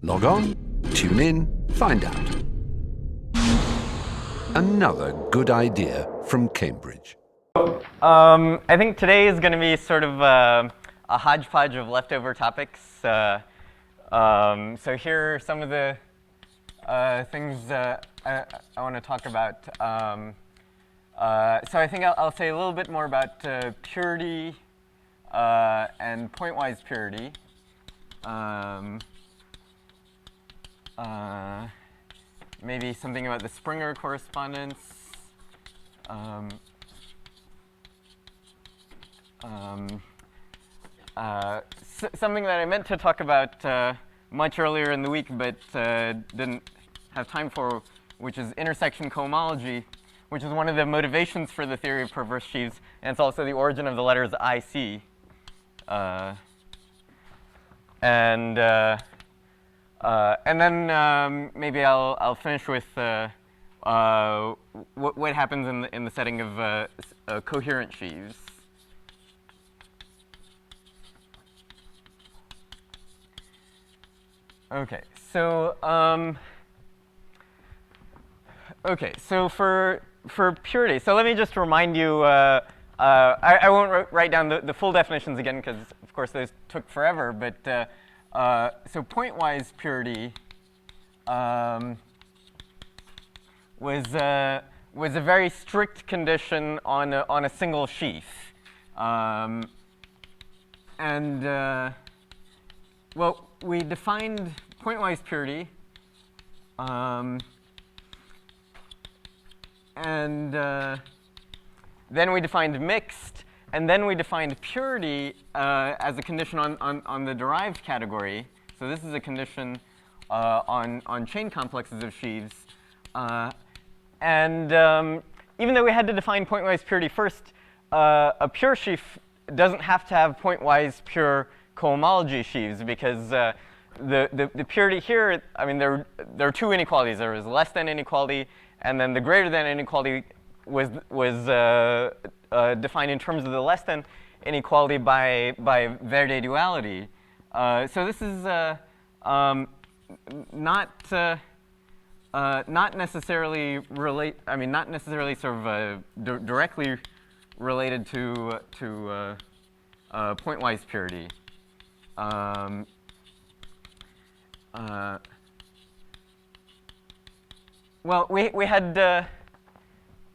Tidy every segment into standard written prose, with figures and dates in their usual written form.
Log on, tune in, find out. Another good idea from Cambridge. I think today is going to be sort of a hodgepodge of leftover topics. So here are some of the things I want to talk about. So I think I'll say a little bit more about purity and pointwise purity. Maybe something about the Springer correspondence. Something that I meant to talk about much earlier in the week, but didn't have time for, which is intersection cohomology, which is one of the motivations for the theory of perverse sheaves, and it's also the origin of the letters IC. And then maybe I'll finish with what happens in the setting of coherent sheaves. Okay, so for purity, so let me just remind you. I won't write down the full definitions again because, of course, those took forever. But so pointwise purity was a very strict condition on a single sheaf, well, we defined pointwise purity, then we defined mixed, and then we defined purity as a condition on the derived category. So this is a condition on chain complexes of sheaves. Even though we had to define pointwise purity first, a pure sheaf doesn't have to have pointwise pure cohomology sheaves because the purity here, I mean, there are two inequalities. There is less than inequality, and then the greater than inequality was defined in terms of the less than inequality by Verde duality. So this is not necessarily not necessarily sort of directly related to pointwise purity. Well, we had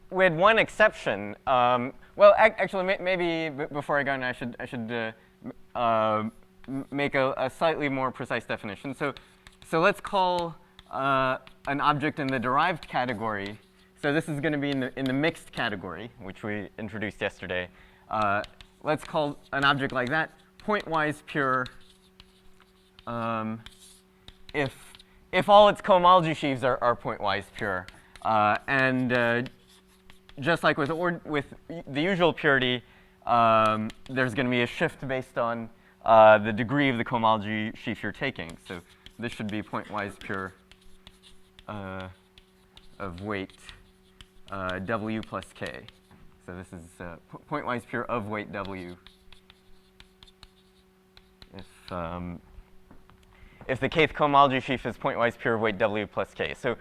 one exception. Well, actually, maybe before I go on, I should make a slightly more precise definition. So let's call an object in the derived category. So this is going to be in the mixed category, which we introduced yesterday. Let's call an object like that pointwise pure if all its cohomology sheaves are pointwise pure. Just like with the usual purity, there's going to be a shift based on the degree of the cohomology sheaf you're taking. So this should be pointwise pure of weight W plus K. So this is pointwise pure of weight W if the kth cohomology sheaf is pointwise pure of weight W plus K. So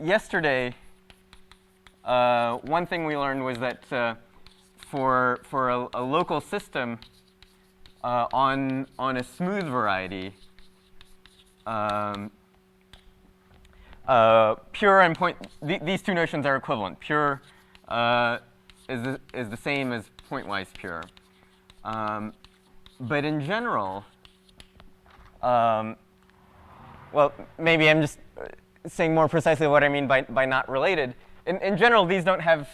yesterday, one thing we learned was that for a local system on a smooth variety, pure and these two notions are equivalent. Pure is the same as pointwise pure. But in general, well, maybe I'm just saying more precisely what I mean by not related. In general, these don't have,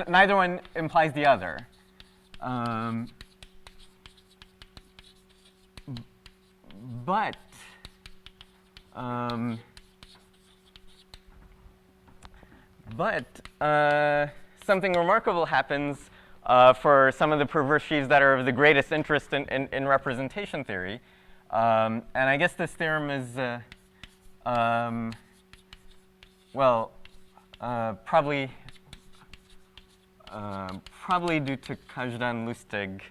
neither one implies the other. But something remarkable happens for some of the perverse sheaves that are of the greatest interest in representation theory. And I guess this theorem is, well, probably due to Kazhdan Lustig,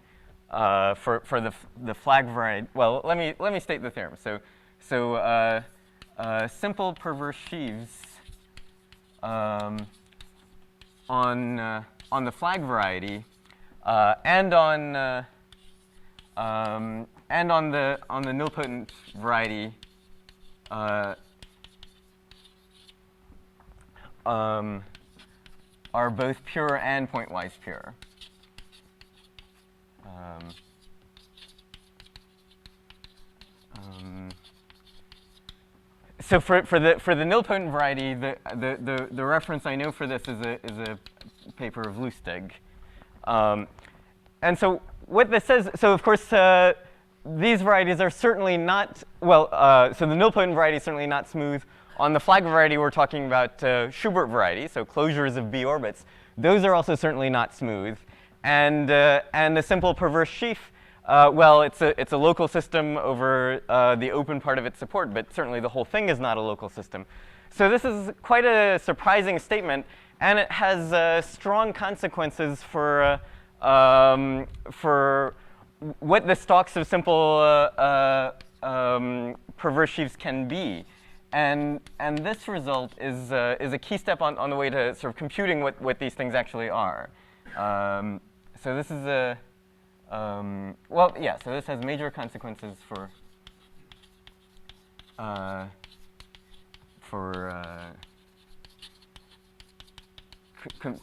the flag variety. Well, let me state the theorem. So simple perverse sheaves on the flag variety and on the nilpotent variety are both pure and pointwise pure. So for the nilpotent variety, the reference I know for this is a paper of Lustig. And so what this says, so of course these varieties are certainly not, well, so the nilpotent variety is certainly not smooth. On the flag variety, we're talking about Schubert variety, so closures of B orbits. Those are also certainly not smooth. And the simple perverse sheaf, well, it's a local system over the open part of its support, but certainly the whole thing is not a local system. So this is quite a surprising statement, and it has strong consequences for what the stalks of simple perverse sheaves can be. And this result is a key step on the way to sort of computing what these things actually are. So this is a, well, yeah, so this has major consequences for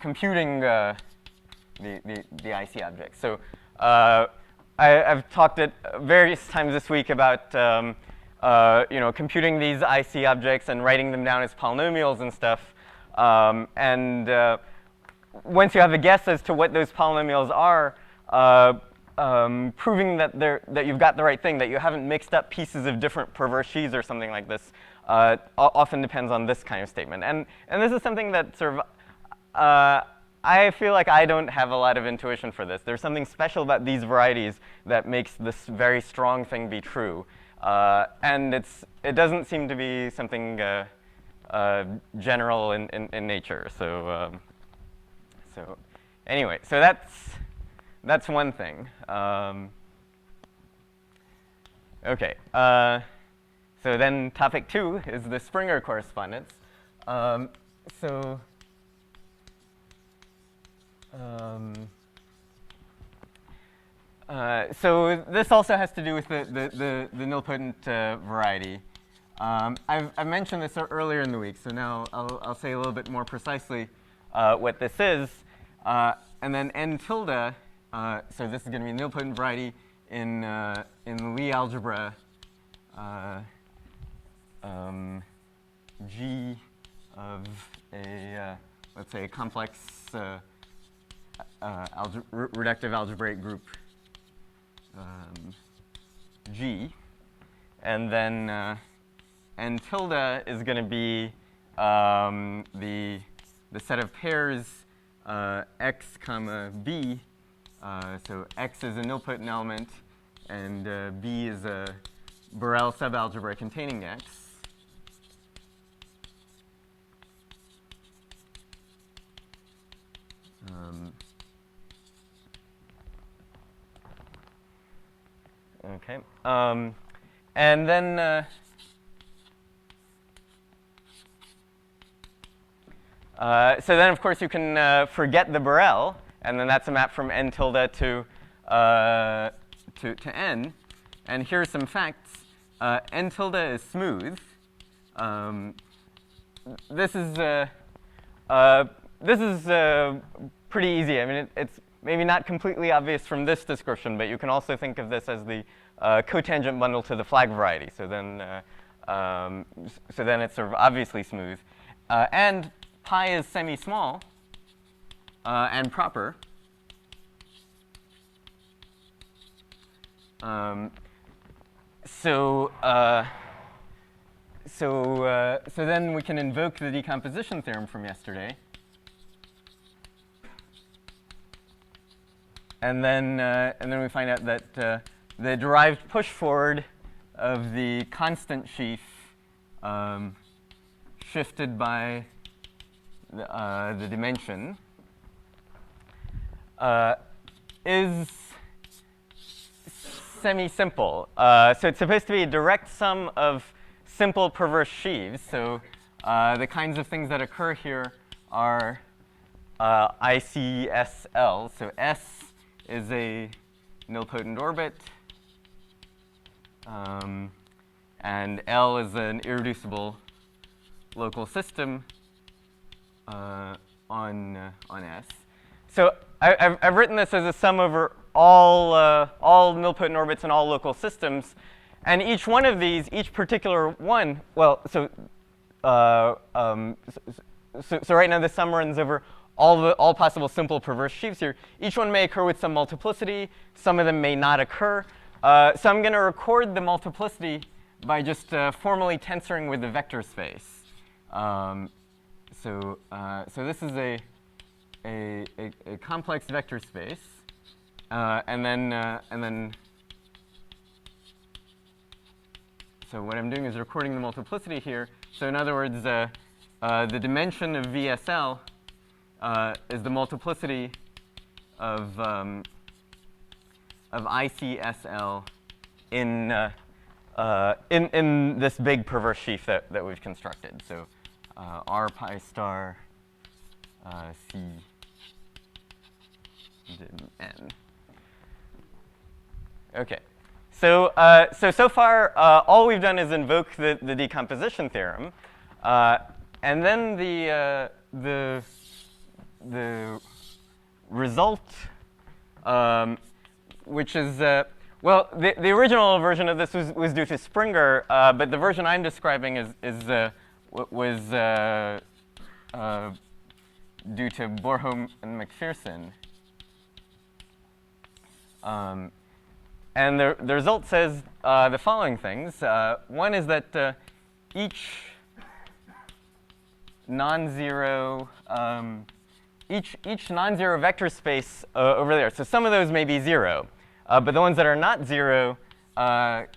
computing the IC objects. So I've talked at various times this week about computing these IC objects and writing them down as polynomials and stuff. Once you have a guess as to what those polynomials are, proving that you've got the right thing, that you haven't mixed up pieces of different perverse sheaves or something like this, often depends on this kind of statement. And this is something that sort of, I feel like I don't have a lot of intuition for this. There's something special about these varieties that makes this very strong thing be true. And it doesn't seem to be something general in nature. So anyway, so that's one thing. Okay. So then topic 2 is the Springer correspondence. So this also has to do with the nilpotent variety. I've mentioned this earlier in the week, so now I'll say a little bit more precisely what this is. And then n tilde, so this is going to be a nilpotent variety in Lie algebra G of a, let's say, a complex reductive algebraic group G. And then n tilde is going to be the set of pairs x comma b. So x is a nilpotent element, and b is a Borel subalgebra containing x. Okay. And then so then, of course, you can forget the Borel, and then that's a map from n tilde to n. And here are some facts. N tilde is smooth. This is pretty easy. I mean, it's maybe not completely obvious from this description, but you can also think of this as the cotangent bundle to the flag variety. So then it's sort of obviously smooth. And pi is semi-small and proper. So then we can invoke the decomposition theorem from yesterday. And then we find out that the derived push forward of the constant sheaf shifted by the dimension is semi-simple. So it's supposed to be a direct sum of simple perverse sheaves. So the kinds of things that occur here are ICSL. So S is a nilpotent orbit, and L is an irreducible local system on S. So I've written this as a sum over all nilpotent orbits and all local systems, and each one of these, each particular one, well, so right now the sum runs over all possible simple perverse sheaves here. Each one may occur with some multiplicity. Some of them may not occur. So I'm going to record the multiplicity by just formally tensoring with the vector space. So this is a complex vector space, and then so what I'm doing is recording the multiplicity here. So in other words, the dimension of VSL is the multiplicity of ICSL in this big perverse sheaf that we've constructed. So R pi star C dim n. Okay. So far, all we've done is invoke the decomposition theorem, and then the result, which is well, the original version of this was due to Springer, but the version I'm describing was due to Borholm and McPherson. And the result says the following things. One is that each non-zero vector space over there, so some of those may be 0, but the ones that are not 0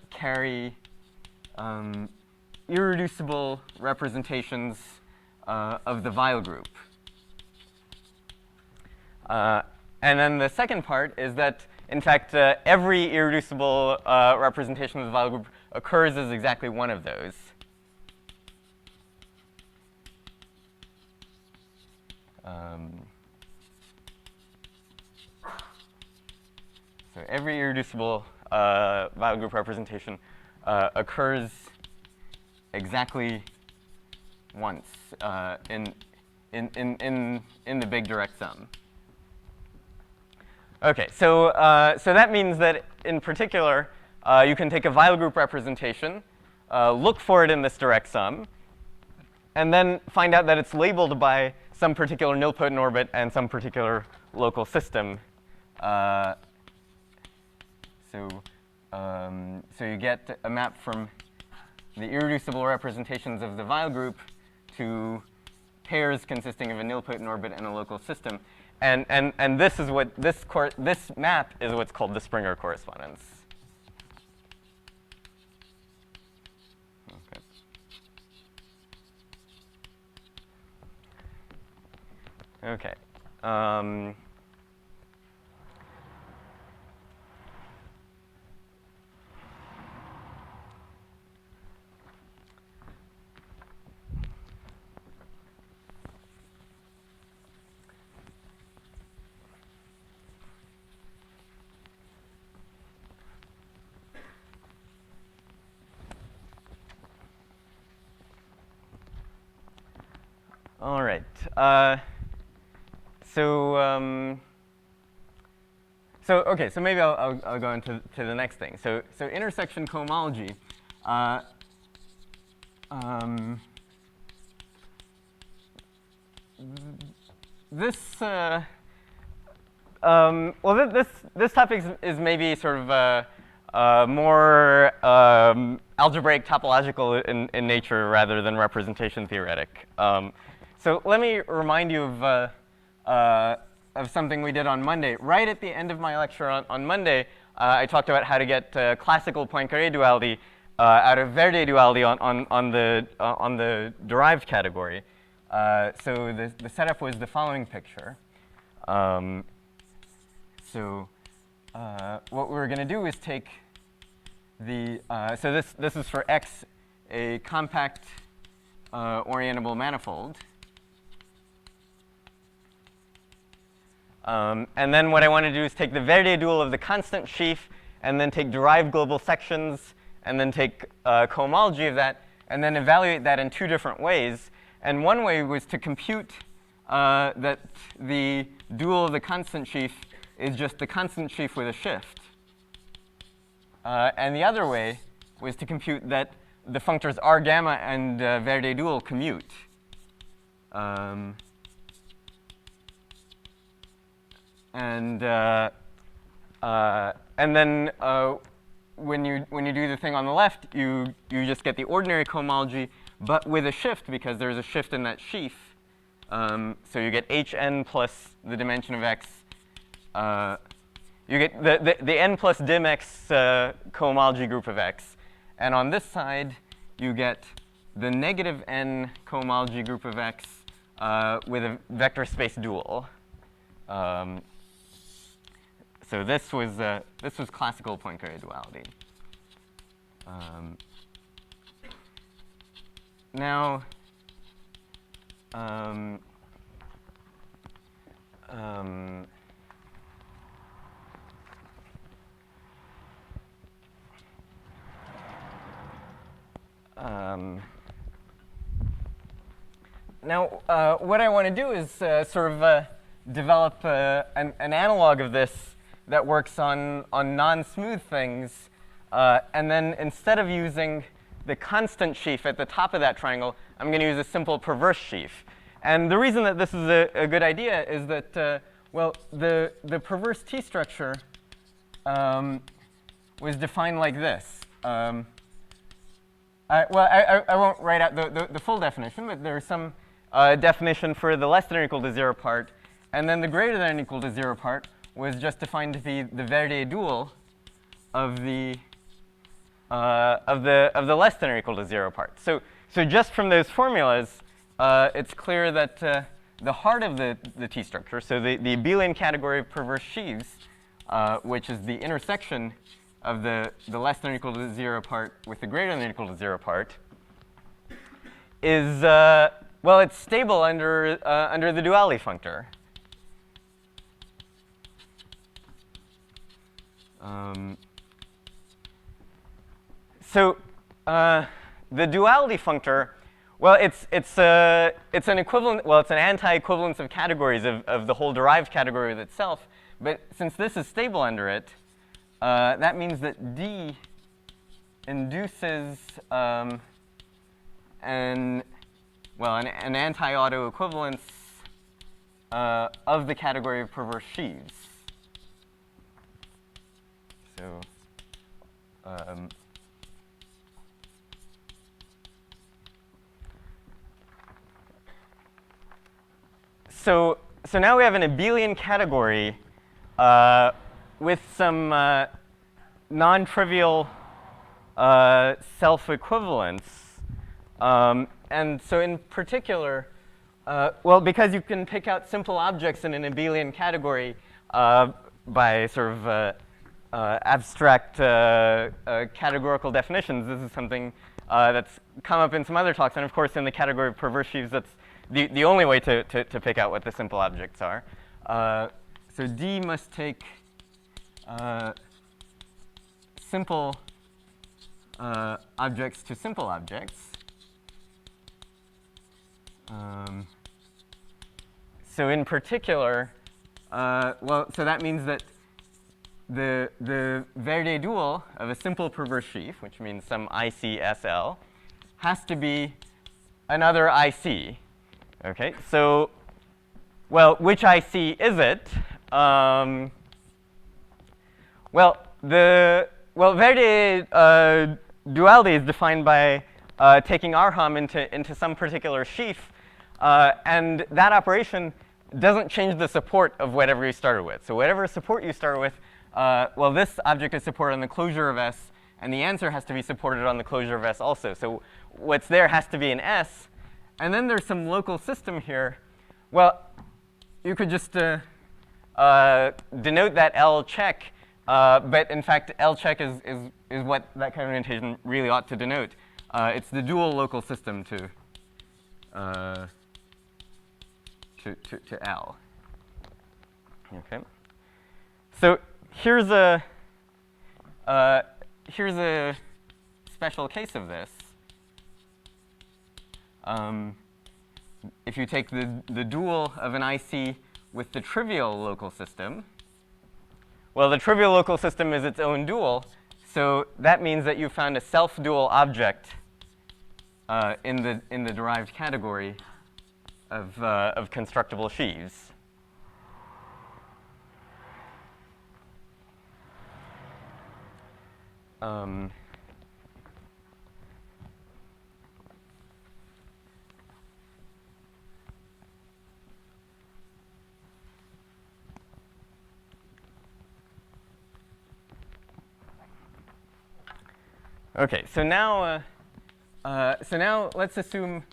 carry irreducible representations of the Weil group. And then the second part is that, in fact, every irreducible representation of the Weil group occurs as exactly one of those. So every irreducible Weil group representation occurs exactly once in the big direct sum. Okay, so that means that in particular, you can take a Weil group representation, look for it in this direct sum, and then find out that it's labeled by some particular nilpotent orbit and some particular local system. So you get a map from the irreducible representations of the Weil group to pairs consisting of a nilpotent orbit and a local system. And this is what this map is what's called the Springer correspondence. Okay. Okay. All right. Okay. So maybe I'll go into the next thing. So intersection cohomology. This topic is maybe sort of more algebraic topological in nature rather than representation theoretic. So let me remind you of something we did on Monday. Right at the end of my lecture on Monday, I talked about how to get classical Poincaré duality out of Verde duality on the derived category. So the setup was the following picture. What we were going to do is take so this is for X, a compact orientable manifold. And then what I want to do is take the Verdet dual of the constant sheaf, and then take derived global sections, and then take cohomology of that, and then evaluate that in two different ways. And one way was to compute that the dual of the constant sheaf is just the constant sheaf with a shift. And the other way was to compute that the functors R gamma and Verdet dual commute. And then when you do the thing on the left, you just get the ordinary cohomology, but with a shift because there's a shift in that sheaf. So you get Hn plus the dimension of X. You get the n plus dim X cohomology group of X. And on this side, you get the negative n cohomology group of X with a vector space dual. So this was classical Poincare duality. Now, what I want to do is sort of develop an analog of this that works on non-smooth things. And then instead of using the constant sheaf at the top of that triangle, I'm going to use a simple perverse sheaf. And the reason that this is a good idea is that, well, the perverse T structure was defined like this. I won't write out the full definition, but there's some definition for the less than or equal to 0 part. And then the greater than or equal to 0 part was just defined to be the Verdet dual of the less than or equal to 0 part. So just from those formulas, it's clear that the heart of the T structure, so the abelian category of perverse sheaves, which is the intersection of the less than or equal to 0 part with the greater than or equal to 0 part, is well, it's stable under the duality functor. So the duality functor, well, it's an equivalent. Well, it's an anti-equivalence of categories of the whole derived category with itself. But since this is stable under it, that means that D induces an anti-auto equivalence of the category of perverse sheaves. So so now we have an abelian category with some non-trivial self-equivalence. And so in particular, well, because you can pick out simple objects in an abelian category by sort of abstract categorical definitions, this is something that's come up in some other talks. And of course, in the category of perverse sheaves, that's the only way to pick out what the simple objects are. So D must take simple objects to simple objects. So in particular, well, so that means that the Verdet dual of a simple perverse sheaf, which means some ICSL, has to be another IC. Okay, so, well, which IC is it? Verdet duality is defined by taking Arham into some particular sheaf, and that operation doesn't change the support of whatever you started with. So whatever support you start with, well, this object is supported on the closure of S, and the answer has to be supported on the closure of S also. So what's there has to be an S. And then there's some local system here. Well, you could just denote that L check But in fact, L check is what that kind of orientation really ought to denote. It's the dual local system to L. Okay. So here's a special case of this. If you take the dual of an IC with the trivial local system, well, the trivial local system is its own dual, so that means that you found a self-dual object in the derived category of constructible sheaves. Okay, so now let's assume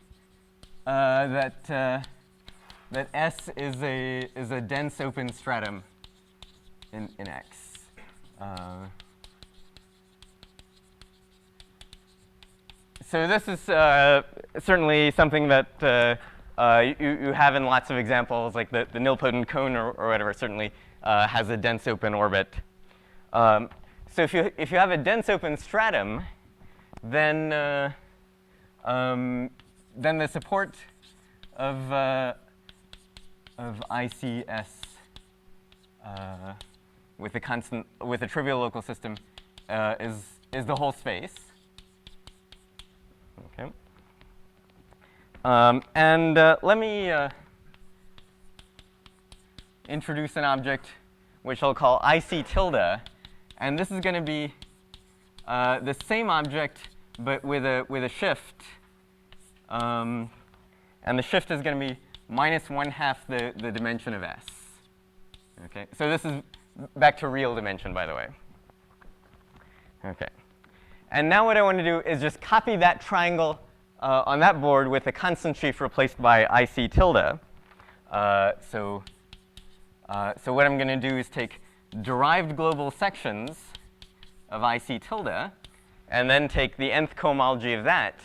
that S is a dense open stratum in X. So this is certainly something that you have in lots of examples, like the nilpotent cone or whatever certainly has a dense open orbit. So if you have a dense open stratum, then the support of ICS with a trivial local system is the whole space. Okay. Let me introduce an object which I'll call IC tilde. And this is going to be the same object, but with a shift. And the shift is going to be minus 1/2 the dimension of S. Okay, so this is back to real dimension, by the way. Okay. And now what I want to do is just copy that triangle on that board with a constant sheaf replaced by IC tilde. So what I'm going to do is take derived global sections of IC tilde, and then take the nth cohomology of that.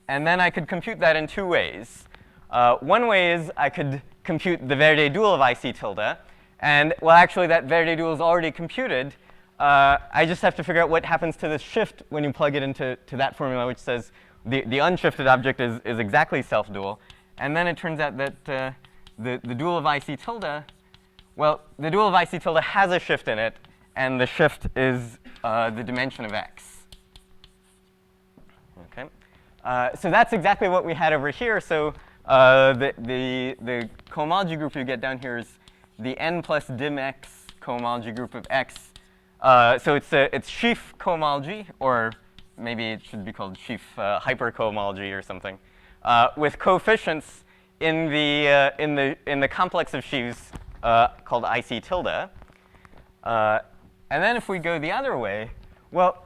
And then I could compute that in two ways. One way is I could compute the Verdet dual of IC tilde. And, well, actually, that Verdet dual is already computed. I just have to figure out what happens to this shift when you plug it into that formula, which says the unshifted object is exactly self-dual. And then it turns out that the dual of IC tilde, well, the dual of IC tilde has a shift in it, and the shift is the dimension of X. Okay. So that's exactly what we had over here. So the cohomology group you get down here is the n plus dim X cohomology group of X. So it's sheaf cohomology, or maybe it should be called sheaf hypercohomology or something, with coefficients in the complex of sheaves called IC tilde. And then if we go the other way, well,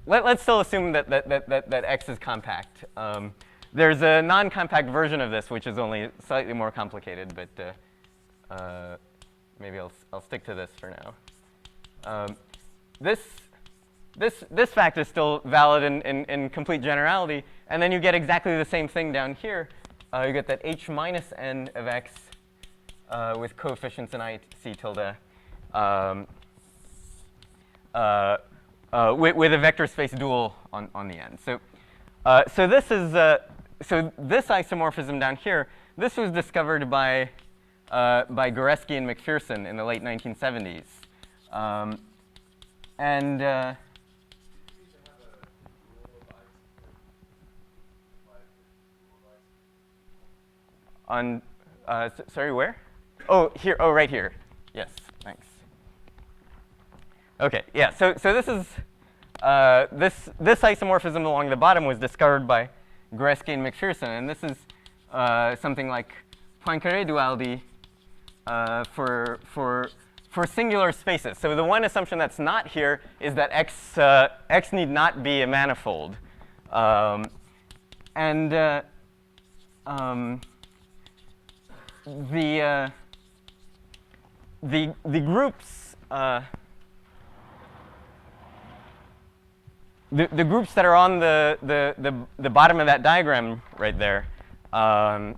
let's still assume that X is compact. There's a non-compact version of this, which is only slightly more complicated, but maybe I'll stick to this for now. This fact is still valid in complete generality, and then you get exactly the same thing down here. You get that H minus n of X with coefficients in IC tilde with a vector space dual on the end. So this is so this isomorphism down here. This was discovered by Goreski and McPherson in the late 1970s, sorry, where? Oh, here. Oh, right here. Yes, thanks. Okay, yeah. So this is this isomorphism along the bottom was discovered by Goreski and McPherson, and this is something like Poincaré duality for singular spaces. So the one assumption that's not here is that X need not be a manifold, the groups the groups that are on the bottom of that diagram right there are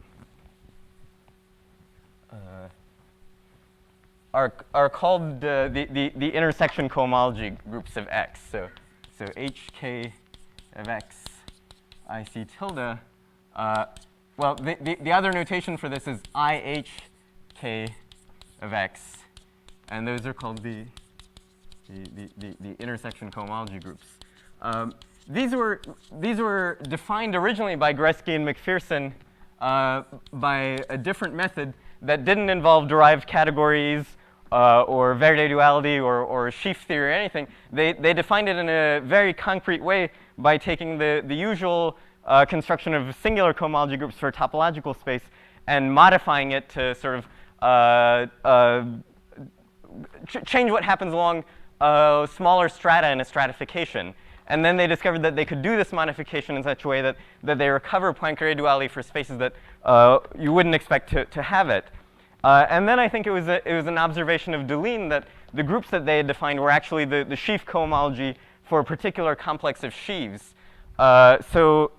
called the intersection cohomology groups of X. So HK of X IC tilde. Well, the other notation for this is IHK of X, and those are called the intersection cohomology groups. These were defined originally by Gretzky and McPherson by a different method that didn't involve derived categories or Verde duality or sheaf theory or anything. They defined it in a very concrete way by taking the usual construction of singular cohomology groups for a topological space and modifying it to sort of change what happens along smaller strata in a stratification. And then they discovered that they could do this modification in such a way that they recover Poincare duality for spaces that you wouldn't expect to have it. And then I think it was an observation of Deligne that the groups that they had defined were actually the sheaf cohomology for a particular complex of sheaves. So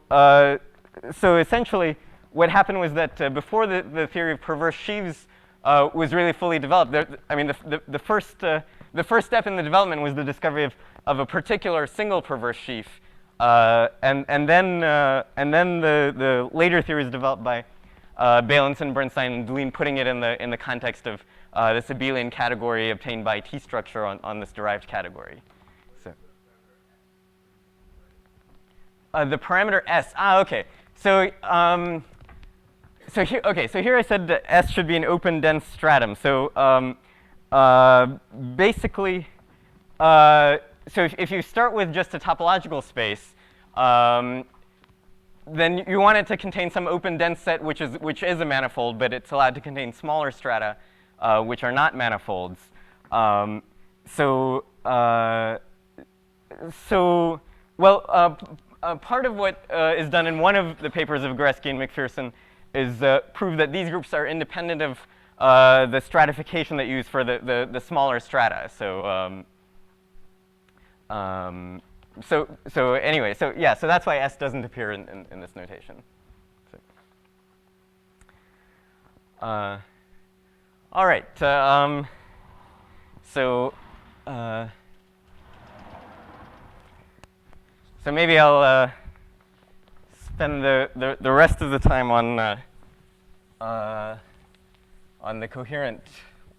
essentially, what happened was that before the theory of perverse sheaves was really fully developed, the first step in the development was the discovery of a particular single perverse sheaf, and then the later theories developed by Bailenson, Bernstein, and Deligne, putting it in the context of this abelian category obtained by T structure on this derived category. So the parameter S. Okay. So here I said that S should be an open dense stratum. So basically, so if you start with just a topological space, then you want it to contain some open dense set which is a manifold, but it's allowed to contain smaller strata which are not manifolds. Part of what is done in one of the papers of Gretzky and McPherson is prove that these groups are independent of the stratification that you use for the smaller strata. So that's why S doesn't appear in this notation. All right. So maybe I'll spend the rest of the time on the coherent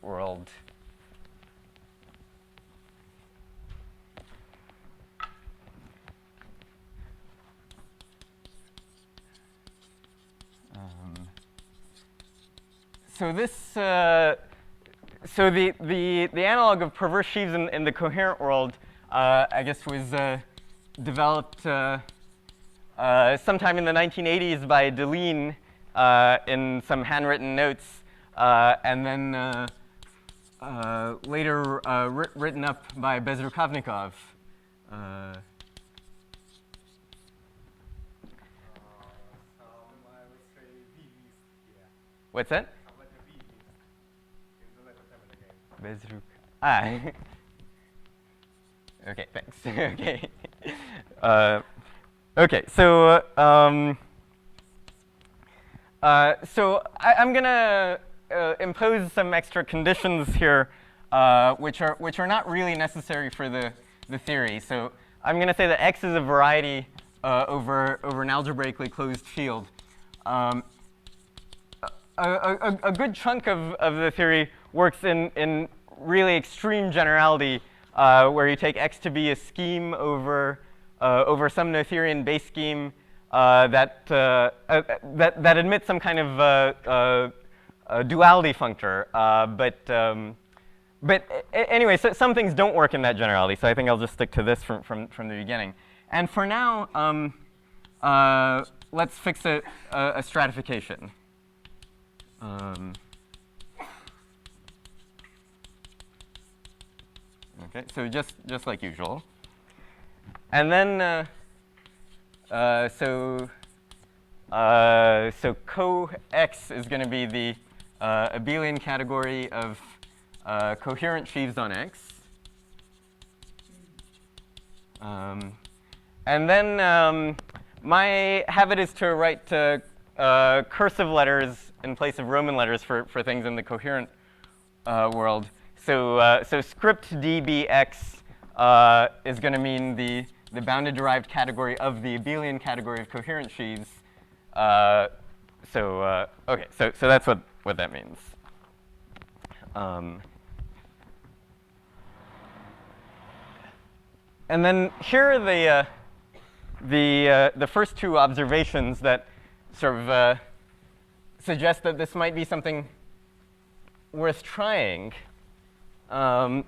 world. So this, so the analog of perverse sheaves in the coherent world, I guess, was developed sometime in the 1980s by Deligne in some handwritten notes, and then later written up by Bezrukovnikov. What's that? Bezruk. Okay, thanks. Okay. Okay, so I'm gonna impose some extra conditions here, which are not really necessary for the theory. So I'm gonna say that X is a variety over an algebraically closed field. A good chunk of the theory works in really extreme generality, where you take X to be a scheme over some Noetherian base scheme that admits some kind of duality functor. But anyway, so some things don't work in that generality. So I think I'll just stick to this from the beginning. And for now, let's fix a stratification. Okay, so just like usual, and then so co X is going to be the abelian category of coherent sheaves on X. And then my habit is to write cursive letters in place of Roman letters for things in the coherent world. So script dbx is going to mean the bounded derived category of the abelian category of coherent sheaves. Okay, so that's what that means. And then here are the first two observations that sort of suggest that this might be something worth trying. So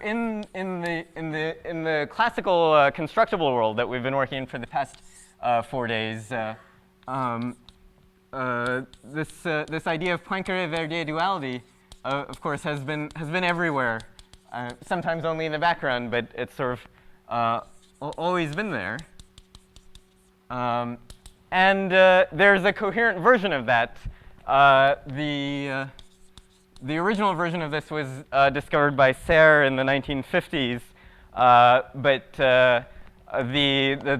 in the classical constructible world that we've been working in for the past 4 days, this idea of Poincare-Verdier duality, of course, has been everywhere. Sometimes only in the background, but it's sort of always been there. And there's a coherent version of that. The original version of this was discovered by Serre in the 1950s, but the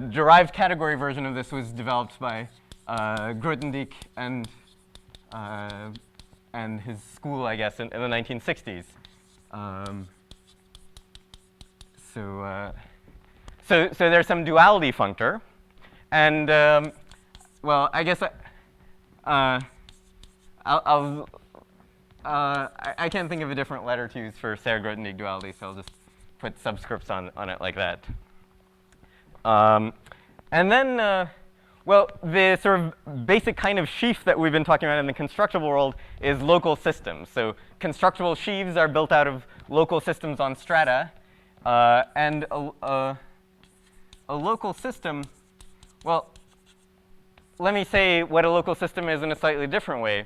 derived category version of this was developed by Grothendieck and his school, I guess, in the 1960s. So there's some duality functor, and well, I guess I can't think of a different letter to use for Serre-Grothendieck duality, so I'll just put subscripts on it like that. And then, well, the sort of basic kind of sheaf that we've been talking about in the constructible world is local systems. So constructible sheaves are built out of local systems on strata, and a local system, well, let me say what a local system is in a slightly different way.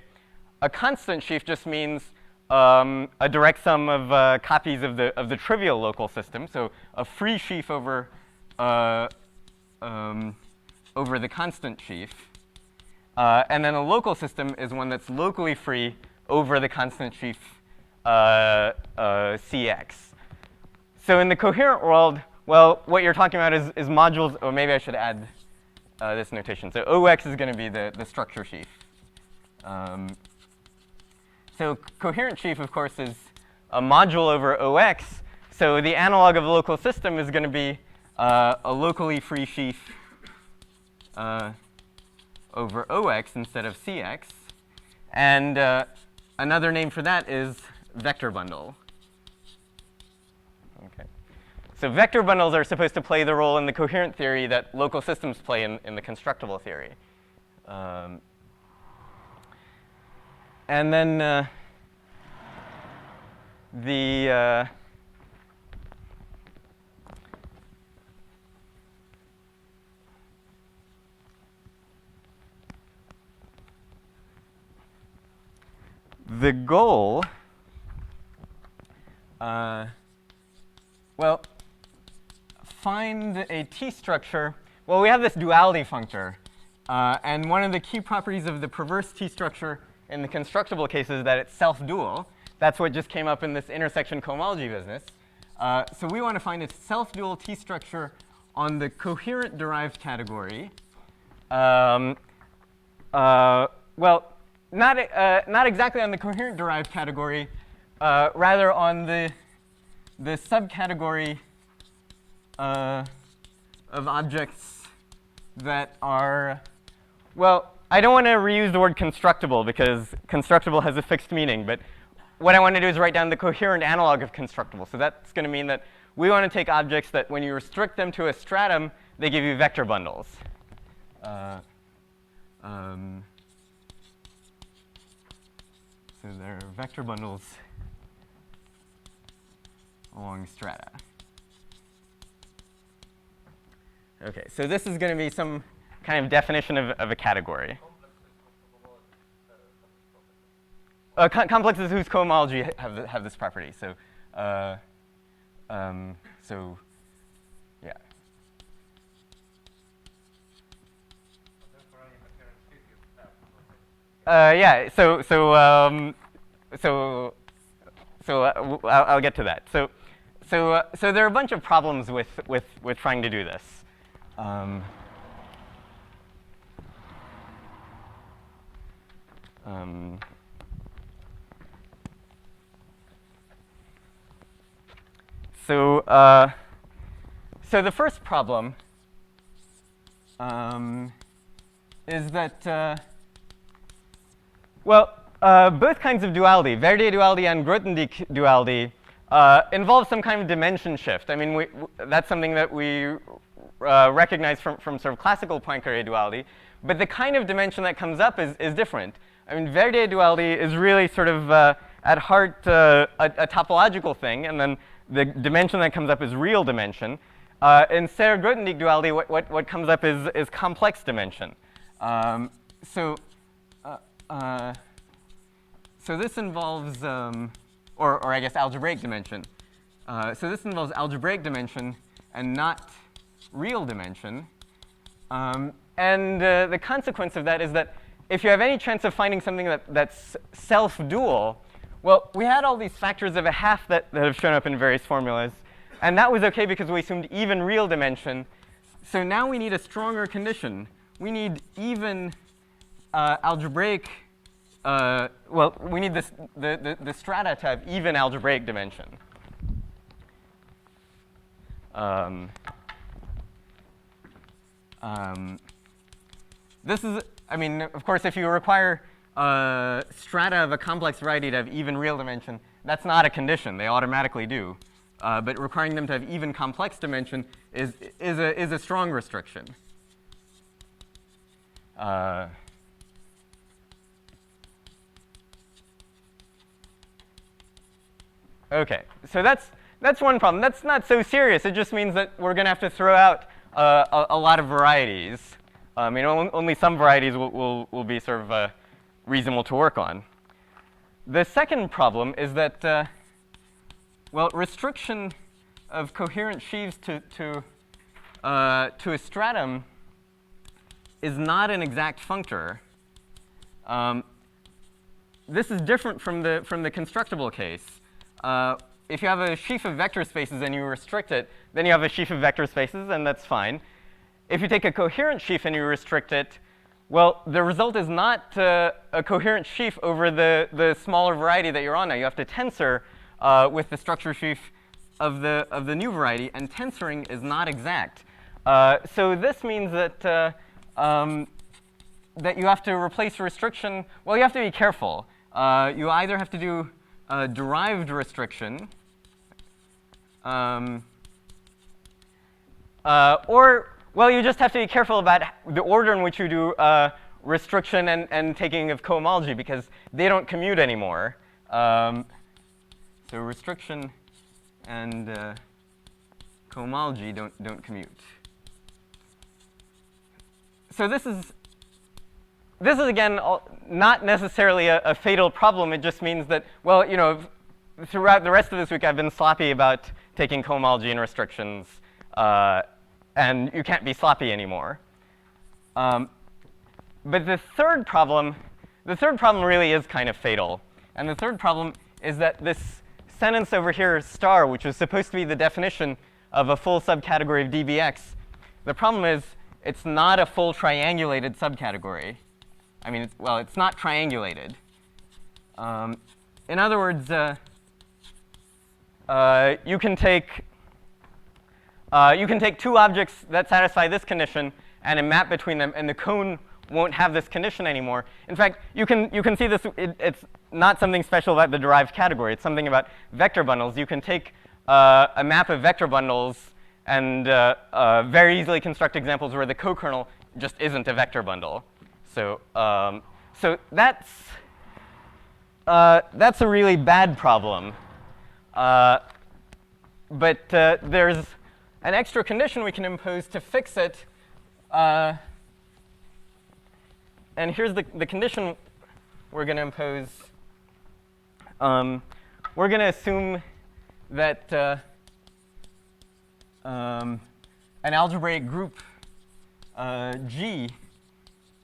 A constant sheaf just means a direct sum of copies of the trivial local system, so a free sheaf over the constant sheaf. And then a local system is one that's locally free over the constant sheaf Cx. So in the coherent world, well, what you're talking about is modules, or maybe I should add this notation. So Ox is going to be the structure sheaf. So coherent sheaf, of course, is a module over Ox. So the analog of a local system is going to be a locally free sheaf over Ox instead of Cx. And another name for that is vector bundle. Okay. So vector bundles are supposed to play the role in the coherent theory that local systems play in the constructible theory. And then the goal, well, find a T structure. Well, we have this duality functor. And one of the key properties of the perverse T structure in the constructible case is that it's self-dual. That's what just came up in this intersection cohomology business. So we want to find a self-dual T structure on the coherent derived category. Well, not exactly on the coherent derived category, rather on the subcategory of objects that are, well, I don't want to reuse the word constructible because constructible has a fixed meaning, but what I want to do is write down the coherent analog of constructible. So that's going to mean that we want to take objects that when you restrict them to a stratum, they give you vector bundles. So they're vector bundles along strata. OK, so this is going to be some kind of definition of a category. Complexes whose cohomology have this property. So, so yeah. Yeah. I'll get to that. So there are a bunch of problems with trying to do this. Um, um, so the first problem is that both kinds of duality, Verdier duality and Grothendieck duality, involve some kind of dimension shift. I mean, that's something that we recognize from sort of classical Poincaré duality. But the kind of dimension that comes up is different. I mean, Verdier duality is really sort of, at heart, a topological thing. And then the dimension that comes up is real dimension. In Serre-Grothendieck duality, what comes up is complex dimension. So this involves, or I guess algebraic dimension. So this involves algebraic dimension and not real dimension. And the consequence of that is that if you have any chance of finding something that's self-dual, well, we had all these factors of a half that have shown up in various formulas. And that was OK because we assumed even real dimension. So now we need a stronger condition. We need even algebraic, we need the strata to have even algebraic dimension. This is, I mean, of course, if you require strata of a complex variety to have even real dimension, that's not a condition. They automatically do. But requiring them to have even complex dimension is a strong restriction. OK, so that's one problem. That's not so serious. It just means that we're going to have to throw out a lot of varieties. I mean, only some varieties will be sort of reasonable to work on. The second problem is that, well, restriction of coherent sheaves to a stratum is not an exact functor. This is different from the constructible case. If you have a sheaf of vector spaces and you restrict it, then you have a sheaf of vector spaces, and that's fine. If you take a coherent sheaf and you restrict it, well, the result is not a coherent sheaf over the smaller variety that you're on now. You have to tensor with the structure sheaf of the new variety, and tensoring is not exact. So this means that that you have to replace restriction. Well, you have to be careful. You either have to do derived restriction, or, well, you just have to be careful about the order in which you do restriction and taking of cohomology, because they don't commute anymore. So restriction and cohomology don't commute. So this is again not necessarily a fatal problem. It just means that, well, you know, throughout the rest of this week I've been sloppy about taking cohomology and restrictions, and you can't be sloppy anymore. But the third problem really is kind of fatal. And the third problem is that this sentence over here, star, which was supposed to be the definition of a full subcategory of dBx, the problem is it's not a full triangulated subcategory. I mean, it's not triangulated. In other words, you can take two objects that satisfy this condition and a map between them, and the cone won't have this condition anymore. In fact, you can see this. It's not something special about the derived category. It's something about vector bundles. You can take a map of vector bundles and very easily construct examples where the co-kernel just isn't a vector bundle. So that's a really bad problem. But there's an extra condition we can impose to fix it. And here's the condition we're going to impose. We're going to assume that an algebraic group G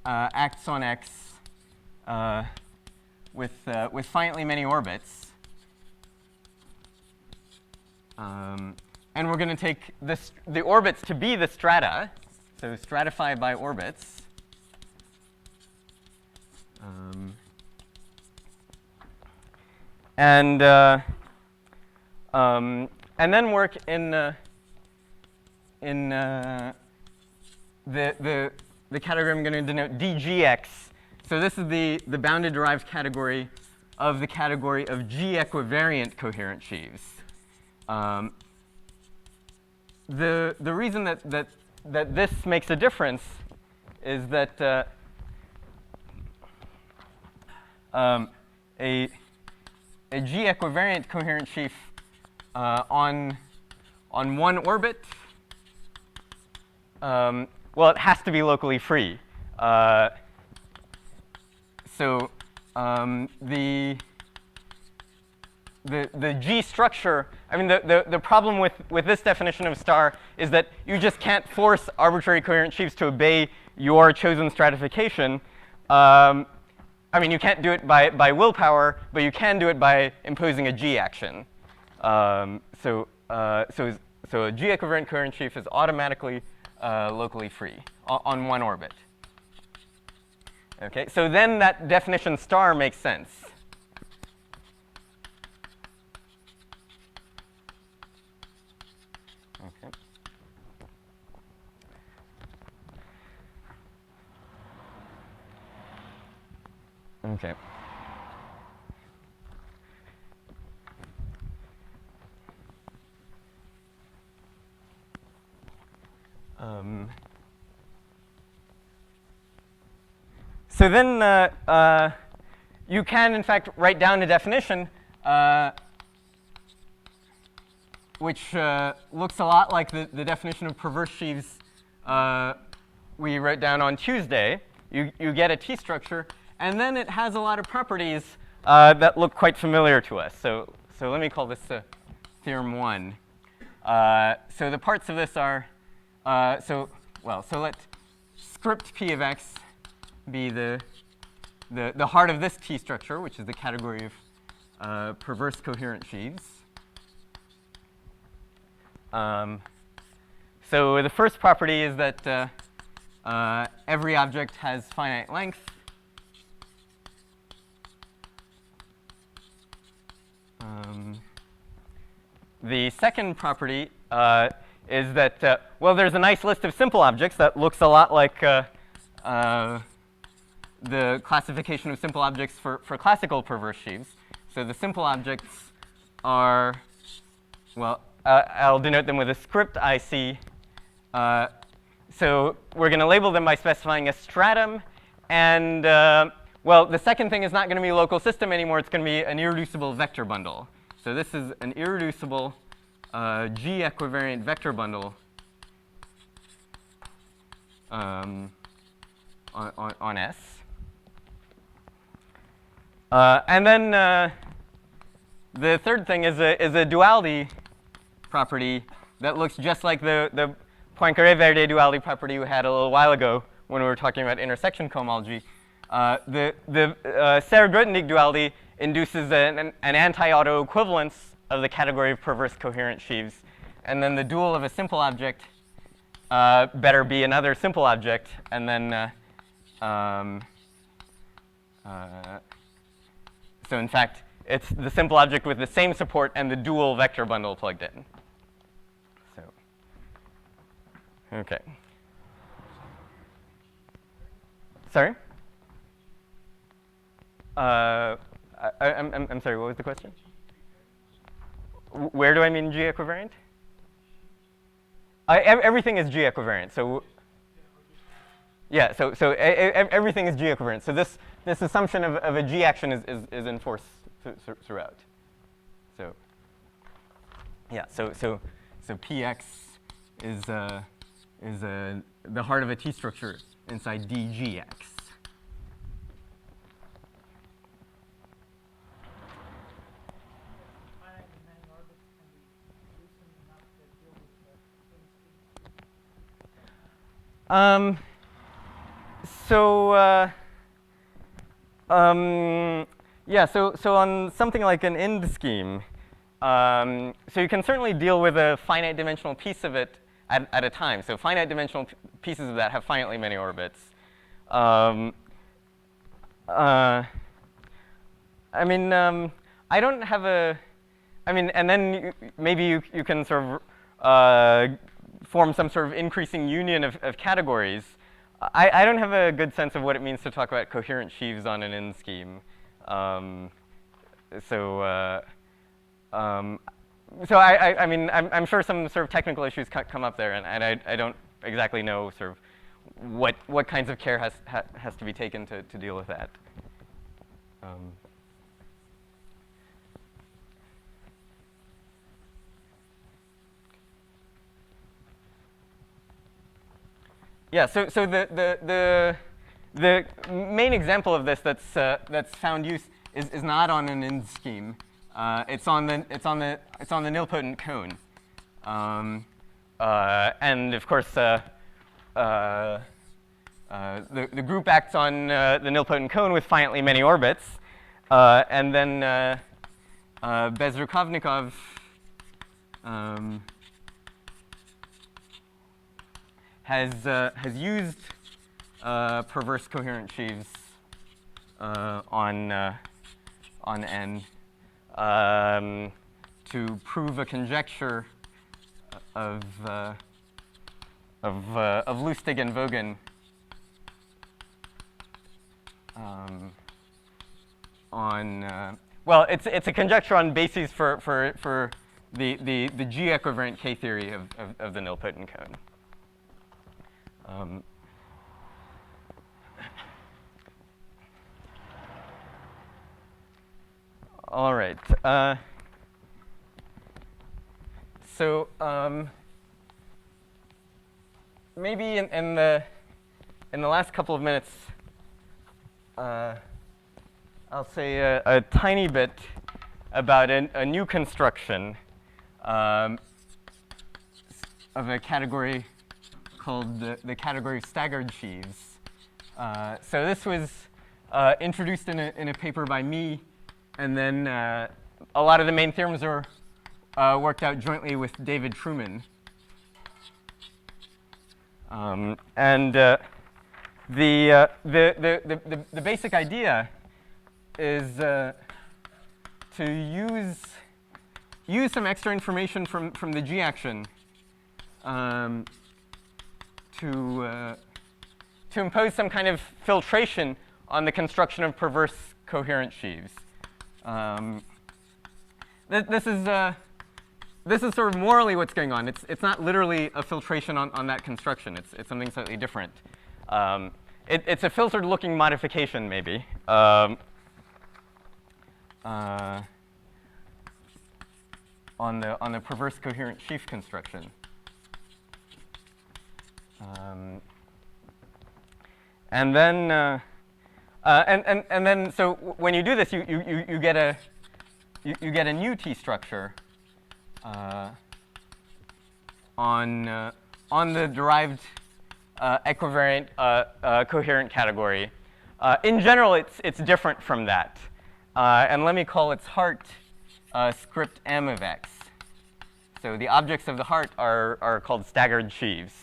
acts on X with finitely many orbits. And we're going to take the orbits to be the strata, so stratify by orbits. And then work in the category I'm going to denote dgx. So this is the bounded derived category of the category of G-equivariant coherent sheaves. The reason that this makes a difference is that a G-equivariant coherent sheaf on one orbit, well, it has to be locally free. So the G structure, I mean, the problem with this definition of star is that you just can't force arbitrary coherent sheaves to obey your chosen stratification. I mean, you can't do it by willpower, but you can do it by imposing a G action. So a G-equivalent coherent sheaf is automatically locally free on one orbit. Okay, so then that definition star makes sense. Okay. Okay. So then you can, in fact, write down a definition which looks a lot like the definition of perverse sheaves we wrote down on Tuesday. You get a T structure, and then it has a lot of properties that look quite familiar to us. So let me call this theorem 1. So the parts of this are, so let script P of x be the heart of this T structure, which is the category of perverse coherent sheaves. So the first property is that every object has finite length. The second property is that, well, there's a nice list of simple objects that looks a lot like the classification of simple objects for classical perverse sheaves. So the simple objects are, well, I'll denote them with a script IC. So we're going to label them by specifying a stratum. And, well, the second thing is not going to be a local system anymore. It's going to be an irreducible vector bundle. So this is an irreducible G-equivariant vector bundle on S. And then the third thing is a duality property that looks just like the Poincaré-Verde duality property we had a little while ago when we were talking about intersection cohomology. The Serre-Grothendieck duality induces an anti-auto equivalence of the category of perverse coherent sheaves. And then the dual of a simple object better be another simple object. And then, so in fact, it's the simple object with the same support and the dual vector bundle plugged in. So, okay. Sorry? I'm sorry, what was the question? Where do I mean G-equivariant? Everything is G-equivariant. So yeah, so everything is G-equivariant. So this assumption of a G action is in force throughout. So yeah, so Px is the heart of a T structure inside dgx. Yeah, so on something like an ind scheme, so you can certainly deal with a finite dimensional piece of it at a time. So finite dimensional pieces of that have finitely many orbits. I mean, I don't have a, I mean, and then maybe you can sort of form some sort of increasing union of categories. I don't have a good sense of what it means to talk about coherent sheaves on an ind scheme. So I mean, I'm sure some sort of technical issues come up there, and I don't exactly know sort of what kinds of care has to be taken to deal with that. Yeah, so the main example of this that's found use is not on an ind scheme. It's on the nilpotent cone, and of course the group acts on the nilpotent cone with finitely many orbits, and then Bezrukovnikov has used perverse coherent sheaves on N to prove a conjecture of Lustig and Vogin on well, it's a conjecture on bases for the G equivariant K theory of the nilpotent cone. All right. So maybe in the last couple of minutes, I'll say a tiny bit about a new construction of a category called the category of staggered sheaves. So this was introduced in a paper by me, and then a lot of the main theorems are worked out jointly with David Truman. And the basic idea is to use some extra information from the G action to impose some kind of filtration on the construction of perverse coherent sheaves. This is sort of morally what's going on. It's not literally a filtration on that construction. It's something slightly different. It's a filtered looking modification, maybe. On the perverse coherent sheaf construction. And then and then so when you do this, you get a new T structure on the derived equivariant coherent category. In general, it's different from that, and let me call its heart script M of x. So the objects of the heart are called staggered sheaves.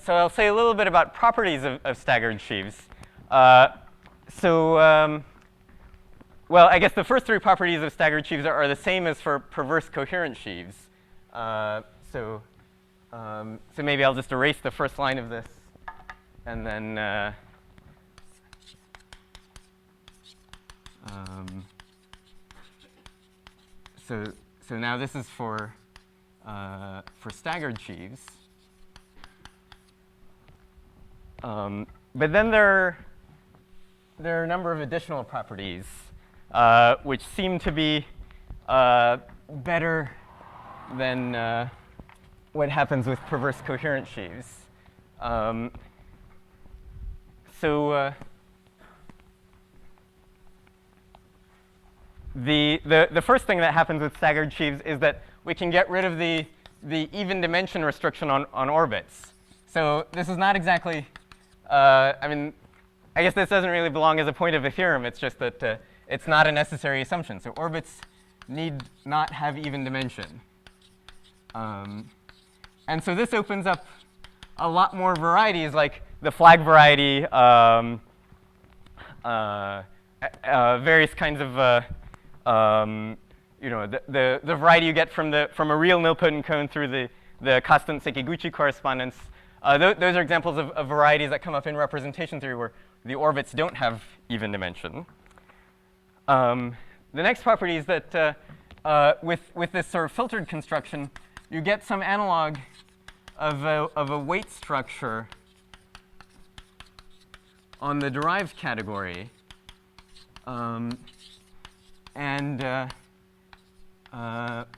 So I'll say a little bit about properties of staggered sheaves. Well, I guess the first three properties of staggered sheaves are the same as for perverse coherent sheaves. So maybe I'll just erase the first line of this, and then so now this is for staggered sheaves. But then there are a number of additional properties which seem to be better than what happens with perverse coherent sheaves. the first thing that happens with staggered sheaves is that we can get rid of the even dimension restriction on orbits. So this is not exactly, I mean, I guess this doesn't really belong as a point of a theorem. It's just that it's not a necessary assumption. So orbits need not have even dimension. And so this opens up a lot more varieties, like the flag variety, various kinds of, you know, the variety you get from a real nilpotent cone through the constant Sekiguchi correspondence. Those are examples of varieties that come up in representation theory where the orbits don't have even dimension. The next property is that with this sort of filtered construction, you get some analog of a weight structure on the derived category.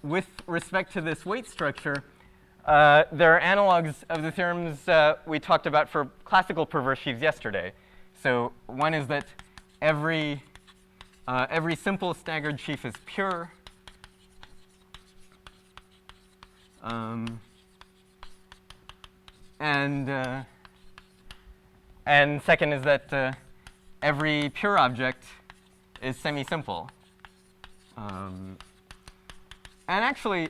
With respect to this weight structure, there are analogs of the theorems we talked about for classical perverse sheaves yesterday. So one is that every simple staggered sheaf is pure. And second is that every pure object is semi-simple. And actually,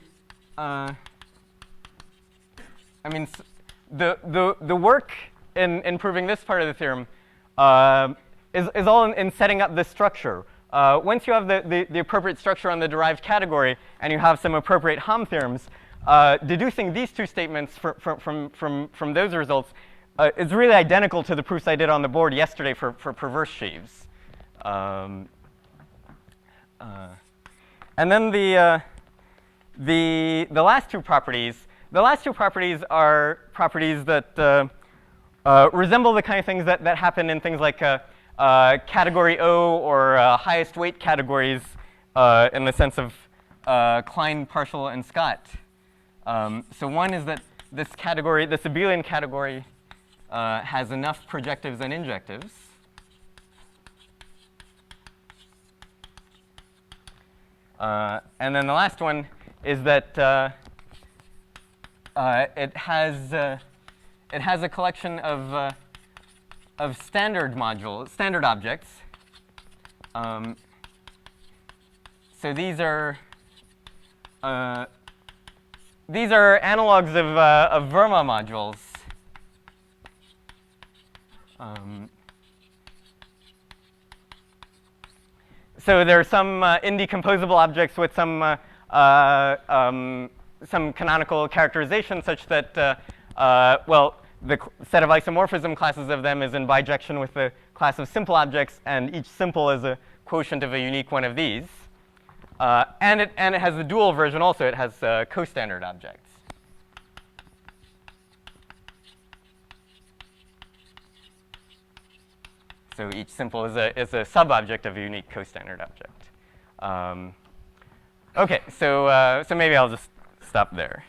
I mean, the work in proving this part of the theorem is all in setting up this structure. Once you have the appropriate structure on the derived category and you have some appropriate Hom theorems, deducing these two statements from those results is really identical to the proofs I did on the board yesterday for perverse sheaves. And then the last two properties. The last two properties are properties that resemble the kind of things that happen in things like category O or highest weight categories in the sense of Klein, Partial, and Scott. So one is that this category, the abelian category, has enough projectives and injectives. And then the last one is that it has a collection of standard modules, standard objects. So these are analogs of Verma modules. So there are some indecomposable objects with some canonical characterization such that, well, the set of isomorphism classes of them is in bijection with the class of simple objects, and each simple is a quotient of a unique one of these. And it has the dual version also. It has co-standard objects. So each simple is a sub-object of a unique co-standard object. OK, so maybe I'll just stop there.